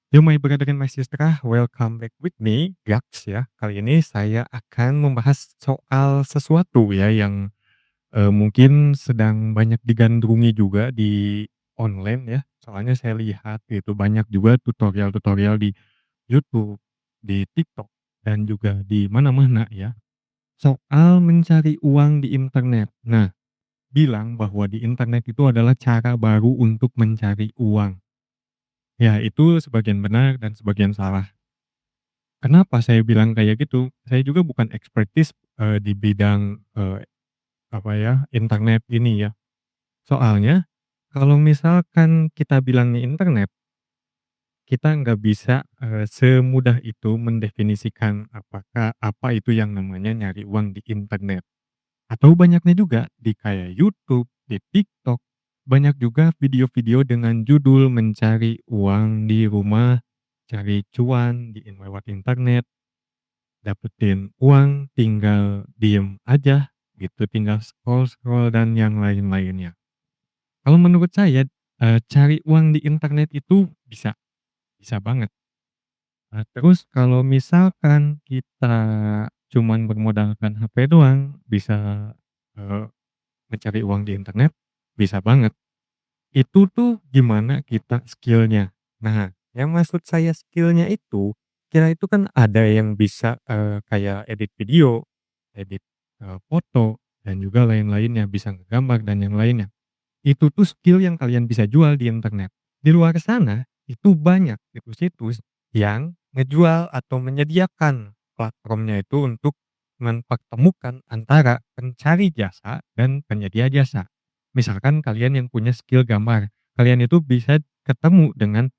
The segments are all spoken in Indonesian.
Yo, my brother and my sister, welcome back with me, Gax ya. Kali ini saya akan membahas soal sesuatu ya yang, mungkin sedang banyak digandrungi juga di online ya. Soalnya saya lihat gitu banyak juga tutorial-tutorial di YouTube, di TikTok, dan juga di mana-mana ya, soal mencari uang di internet. Nah, bilang bahwa di internet itu adalah cara baru untuk mencari uang. Ya, itu sebagian benar dan sebagian salah. Kenapa saya bilang kayak gitu? Saya juga bukan expertise, di bidang, apa ya, internet ini ya. Soalnya kalau misalkan kita bilangnya internet, kita nggak bisa, semudah itu mendefinisikan apakah apa itu yang namanya nyari uang di internet. Atau banyaknya juga di kayak YouTube, di TikTok, banyak juga video-video dengan judul mencari uang di rumah, cari cuan lewat internet. Dapetin uang tinggal diem aja gitu, tinggal scroll-scroll dan yang lain-lainnya. Kalau menurut saya, cari uang di internet itu bisa, bisa banget. Terus kalau misalkan kita cuman bermodalkan HP doang bisa, eee, mencari uang di internet, bisa banget. Itu tuh gimana kita skill-nya. Nah, yang maksud saya skill-nya itu, kira itu kan ada yang bisa, kayak edit video, edit, foto, dan juga lain-lainnya, bisa ngegambar dan yang lainnya. Itu tuh skill yang kalian bisa jual di internet. Di luar sana, itu banyak situs-situs yang ngejual atau menyediakan platformnya itu untuk mempertemukan antara pencari jasa dan penyedia jasa. Misalkan kalian yang punya skill gambar, kalian itu bisa ketemu dengan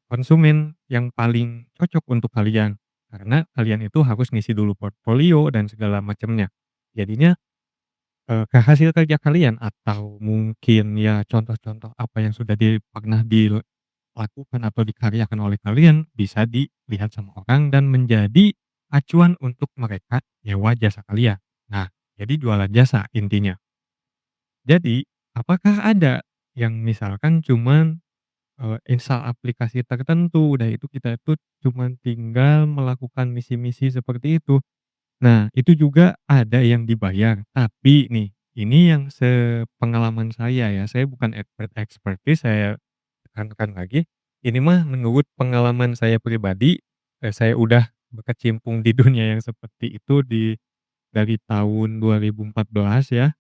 konsumen yang paling cocok untuk kalian. Karena kalian itu harus ngisi dulu portfolio dan segala macamnya. Jadinya hasil kerja kalian atau mungkin ya contoh-contoh apa yang sudah pernah dilakukan atau dikaryakan oleh kalian bisa dilihat sama orang dan menjadi acuan untuk mereka nyewa jasa kalian. Nah, jadi jualan jasa intinya. Jadi, apakah ada yang misalkan cuman, install aplikasi tertentu, udah itu kita tuh cuman tinggal melakukan misi-misi seperti itu. Nah, itu juga ada yang dibayar, tapi nih, ini yang sepengalaman saya ya, saya bukan expertise, saya tekankan lagi, ini mah menurut pengalaman saya pribadi, saya udah berkecimpung di dunia yang seperti itu dari tahun 2014 ya,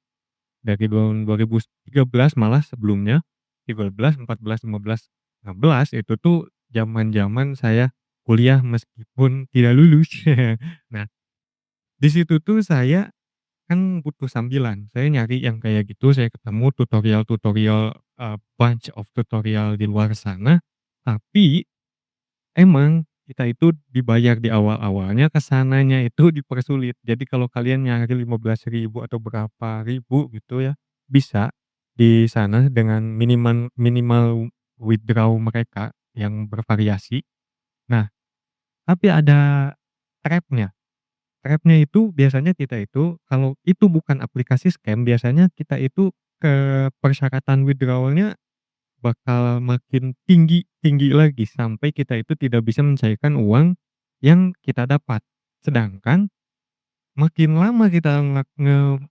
dari tahun 2013 malah sebelumnya, 13, 14, 15, 16 itu tuh zaman-zaman saya kuliah meskipun tidak lulus. Nah, di situ tuh saya kan butuh sambilan, saya nyari yang kayak gitu, saya ketemu tutorial-tutorial, bunch of tutorial di luar sana, tapi emang kita itu dibayar di awal-awalnya, ke sananya itu dipersulit. Jadi kalau kalian nyari 15.000 atau berapa ribu gitu ya, bisa di sana dengan minimal minimal withdraw mereka yang bervariasi. Nah, tapi ada trap-nya. Trap-nya itu biasanya kita itu kalau itu bukan aplikasi scam, biasanya kita itu persyaratan withdrawal-nya bakal makin tinggi tinggi lagi sampai kita itu tidak bisa mencairkan uang yang kita dapat. Sedangkan makin lama kita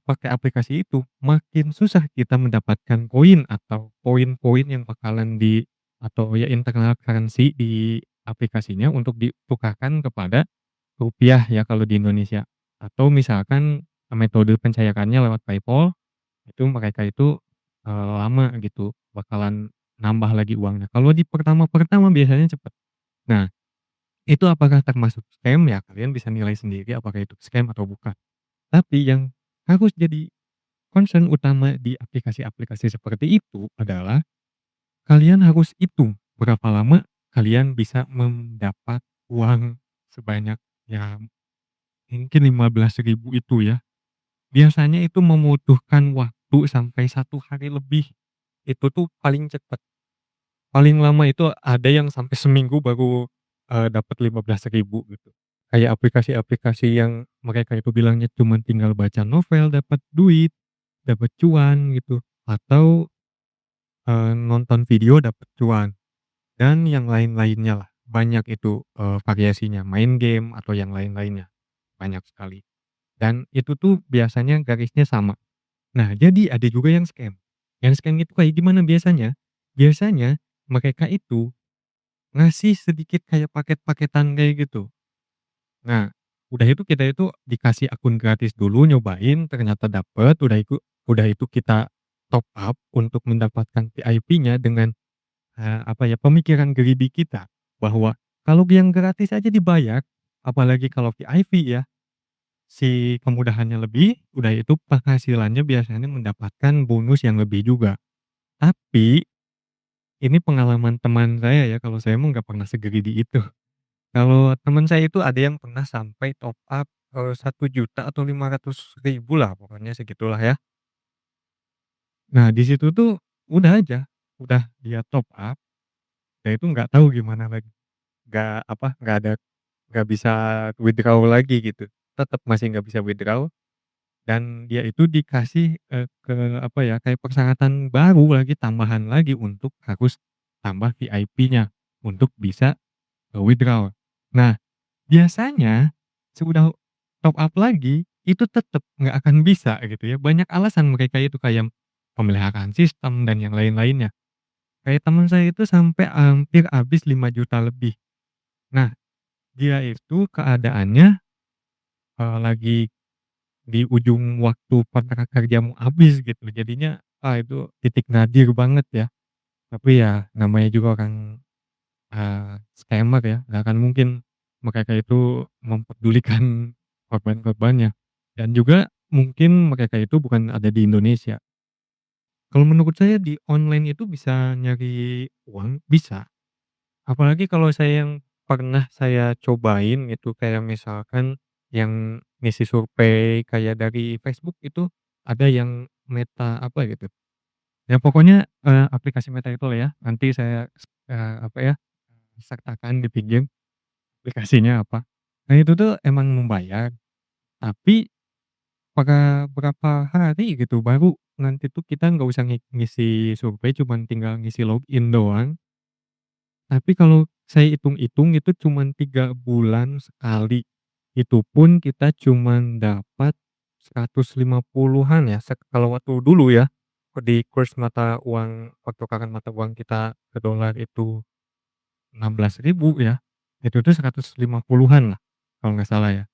pakai aplikasi itu, makin susah kita mendapatkan koin atau poin-poin yang bakalan atau ya internal currency di aplikasinya untuk ditukarkan kepada rupiah ya kalau di Indonesia. Atau misalkan metode pencairannya lewat PayPal, itu mereka itu, lama gitu bakalan nambah lagi uangnya. Kalau di pertama-pertama biasanya cepet. Nah, itu apakah termasuk scam? Ya kalian bisa nilai sendiri apakah itu scam atau bukan. Tapi yang harus jadi concern utama di aplikasi-aplikasi seperti itu adalah kalian harus hitung berapa lama kalian bisa mendapat uang sebanyak ya mungkin 15.000 itu ya. Biasanya itu membutuhkan waktu sampai 1 hari lebih. Itu tuh paling cepat. Paling lama itu ada yang sampai seminggu baru, dapat 15.000 gitu. Kayak aplikasi-aplikasi yang mereka itu bilangnya cuman tinggal baca novel dapat duit, dapat cuan gitu, atau, nonton video dapat cuan. dan yang lain-lainnya lah. Banyak itu, variasinya, main game atau yang lain-lainnya, banyak sekali. Dan itu tuh biasanya garisnya sama. Nah, jadi ada juga yang scam. Yang scam itu kayak gimana biasanya? Biasanya mereka itu ngasih sedikit kayak paket-paketan kayak gitu. Nah, udah itu kita itu dikasih akun gratis dulu nyobain, ternyata dapet, udah itu kita top up untuk mendapatkan VIP-nya dengan, apa ya, pemikiran greedy kita bahwa kalau yang gratis aja dibayar, apalagi kalau VIP ya, si kemudahannya lebih, udah itu penghasilannya biasanya mendapatkan bonus yang lebih juga. Tapi, ini pengalaman teman saya ya, kalau saya mah nggak pernah se-greedy itu. Kalau temen saya itu ada yang pernah sampai top up, 1.000.000 atau 500.000 lah, pokoknya segitulah ya. Nah, di situ tuh udah aja, udah dia top up, dia itu nggak tahu gimana lagi, nggak apa, nggak bisa withdraw lagi gitu, tetep masih nggak bisa withdraw. Dan dia itu dikasih, ke apa ya, kayak persyaratan baru lagi, tambahan lagi untuk harus tambah VIP-nya untuk bisa, withdraw. Nah, biasanya sudah top up lagi, itu tetep nggak akan bisa gitu ya, banyak alasan mereka itu kayak pemeliharaan sistem dan yang lain-lainnya. Kayak temen saya itu sampai hampir habis 5 juta lebih. Nah, dia itu keadaannya, lagi di ujung waktu kontrak kerja mau habis gitu, jadinya, itu titik nadir banget ya. Tapi ya namanya juga orang, scammer ya, nggak akan mungkin mereka itu mempedulikan korban-korbannya. Dan juga mungkin mereka itu bukan ada di Indonesia. Kalau menurut saya di online itu bisa nyari uang, bisa. Apalagi kalau saya yang pernah saya cobain itu kayak misalkan yang ngisi survei kayak dari Facebook itu ada yang Meta apa gitu. Ya pokoknya, aplikasi Meta itulah ya, nanti saya, apa ya, sertakan di pinggir aplikasinya apa. Nah itu tuh emang membayar, tapi berapa hari gitu baru nanti tuh kita nggak usah ngisi survei, cuman tinggal ngisi login doang. Tapi kalau saya hitung-hitung itu cuman 3 bulan sekali, itu pun kita cuman dapat 150-an ya, kalau waktu dulu ya, di kurs mata uang pertukaran mata uang kita ke dolar itu 16.000 ya, itu tuh 150-an lah, kalau nggak salah ya.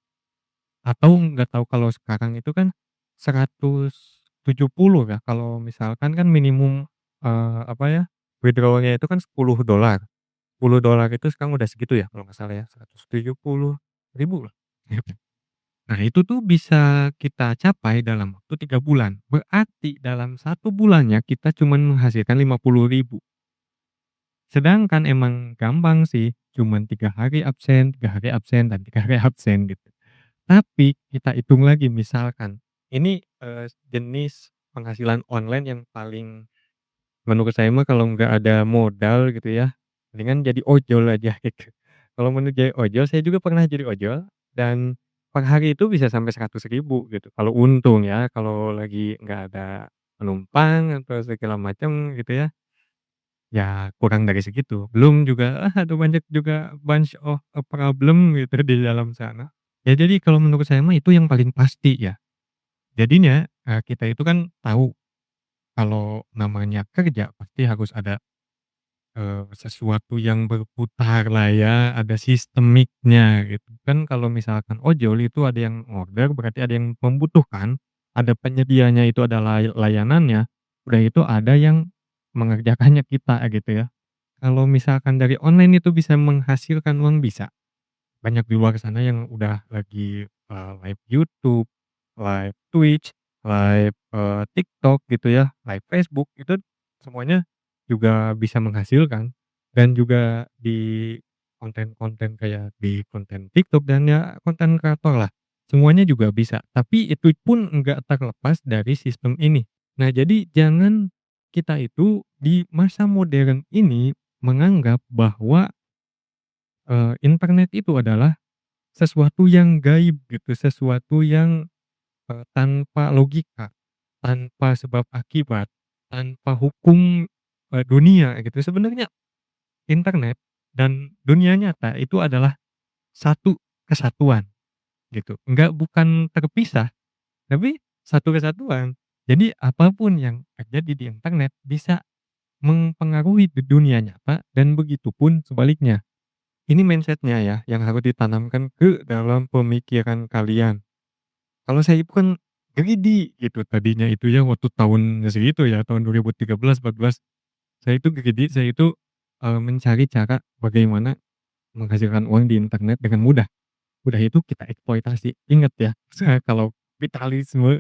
Atau nggak tahu kalau sekarang itu kan 170 ya, kalau misalkan kan minimum, apa ya, withdrawal-nya itu kan $10. $10 itu sekarang udah segitu ya kalau nggak salah ya, 170.000 lah, gitu. Nah itu tuh bisa kita capai dalam waktu 3 bulan, berarti dalam 1 bulannya kita cuman menghasilkan 50.000. Sedangkan emang gampang sih, cuman 3 hari absen, 3 hari absen, dan 3 hari absen gitu. Tapi kita hitung lagi misalkan, ini, jenis penghasilan online yang paling menurut saya mah kalau nggak ada modal gitu ya, mendingan jadi ojol aja gitu. Kalau menurut jadi ojol, saya juga pernah jadi ojol dan per hari itu bisa sampai 100.000 gitu, kalau untung ya, kalau lagi nggak ada penumpang atau segala macam gitu ya, ya kurang dari segitu. Belum juga, ada banyak juga bunch of problem gitu di dalam sana. Ya jadi kalau menurut saya mah itu yang paling pasti ya. Jadinya, kita itu kan tahu kalau namanya kerja pasti harus ada sesuatu yang berputar lah ya, ada sistemiknya gitu. Kan kalau misalkan ojol itu ada yang order berarti ada yang membutuhkan, ada penyedianya itu ada layanannya, udah itu ada yang mengerjakannya kita gitu ya. Kalau misalkan dari online itu bisa menghasilkan uang, bisa. Banyak di luar sana yang udah lagi, live YouTube, live Twitch, live, TikTok gitu ya, live Facebook, itu semuanya juga bisa menghasilkan. Dan juga di konten-konten kayak di konten TikTok dan ya konten kreator lah, semuanya juga bisa. Tapi itu pun enggak terlepas dari sistem ini. Nah jadi jangan kita itu di masa modern ini menganggap bahwa, internet itu adalah sesuatu yang gaib gitu, sesuatu yang, tanpa logika, tanpa sebab akibat, tanpa hukum, dunia gitu. Sebenarnya internet dan dunia nyata itu adalah satu kesatuan gitu, bukan terpisah, tapi satu kesatuan. Jadi apapun yang terjadi di internet bisa mempengaruhi di dunia nyata dan begitupun sebaliknya. Ini mindset-nya ya yang harus ditanamkan ke dalam pemikiran kalian. Kalau saya itu kan greedy gitu tadinya itu ya waktu tahun segitu ya, tahun 2013, 14, saya itu greedy, saya itu, mencari cara bagaimana menghasilkan uang di internet dengan mudah. Udah itu kita eksploitasi. Ingat ya, kalau kapitalisme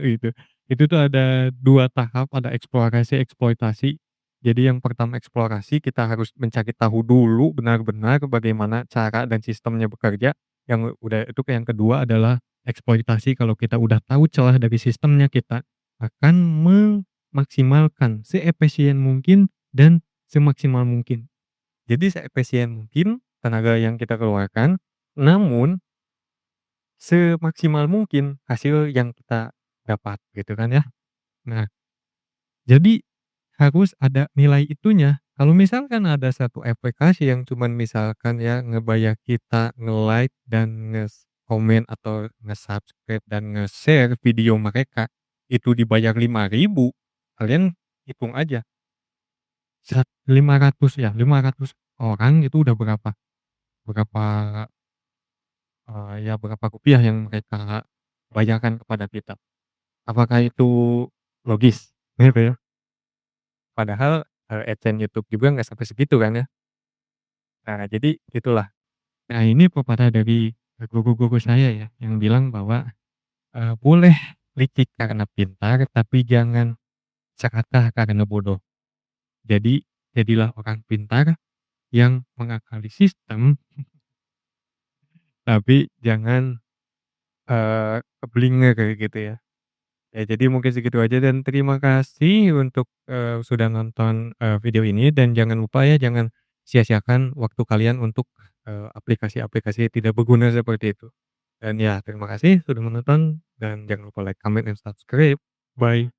itu tuh ada 2 tahap, ada eksplorasi, eksploitasi. Jadi yang pertama eksplorasi, kita harus mencari tahu dulu benar-benar bagaimana cara dan sistemnya bekerja. Yang udah itu yang kedua adalah eksploitasi, kalau kita udah tahu celah dari sistemnya, kita akan memaksimalkan seefisien mungkin dan semaksimal mungkin. Jadi seefisien mungkin tenaga yang kita keluarkan, namun semaksimal mungkin hasil yang kita dapat gitu kan ya. Nah, jadi harus ada nilai itunya. Kalau misalkan ada satu aplikasi yang cuman misalkan ya ngebayar kita nge-like dan komen atau nge-subscribe dan nge-share video mereka, itu dibayar 5.000, kalian hitung aja 500 ya, 500 orang itu udah berapa berapa, ya berapa rupiah yang mereka bayarkan kepada kita. Apakah itu logis? Gitu ya. Padahal, AdSense YouTube juga nggak sampai segitu kan ya. Nah jadi itulah. Nah ini pepatah dari, guru-guru saya ya yang bilang bahwa, boleh licik karena pintar tapi jangan serakah karena bodoh. Jadi jadilah orang pintar yang mengakali sistem tapi jangan, keblinger kayak gitu ya. Ya jadi mungkin segitu aja dan terima kasih untuk, sudah nonton, video ini dan jangan lupa ya jangan sia-siakan waktu kalian untuk, aplikasi-aplikasi tidak berguna seperti itu. Dan ya terima kasih sudah menonton dan jangan lupa like, comment, and subscribe. Bye.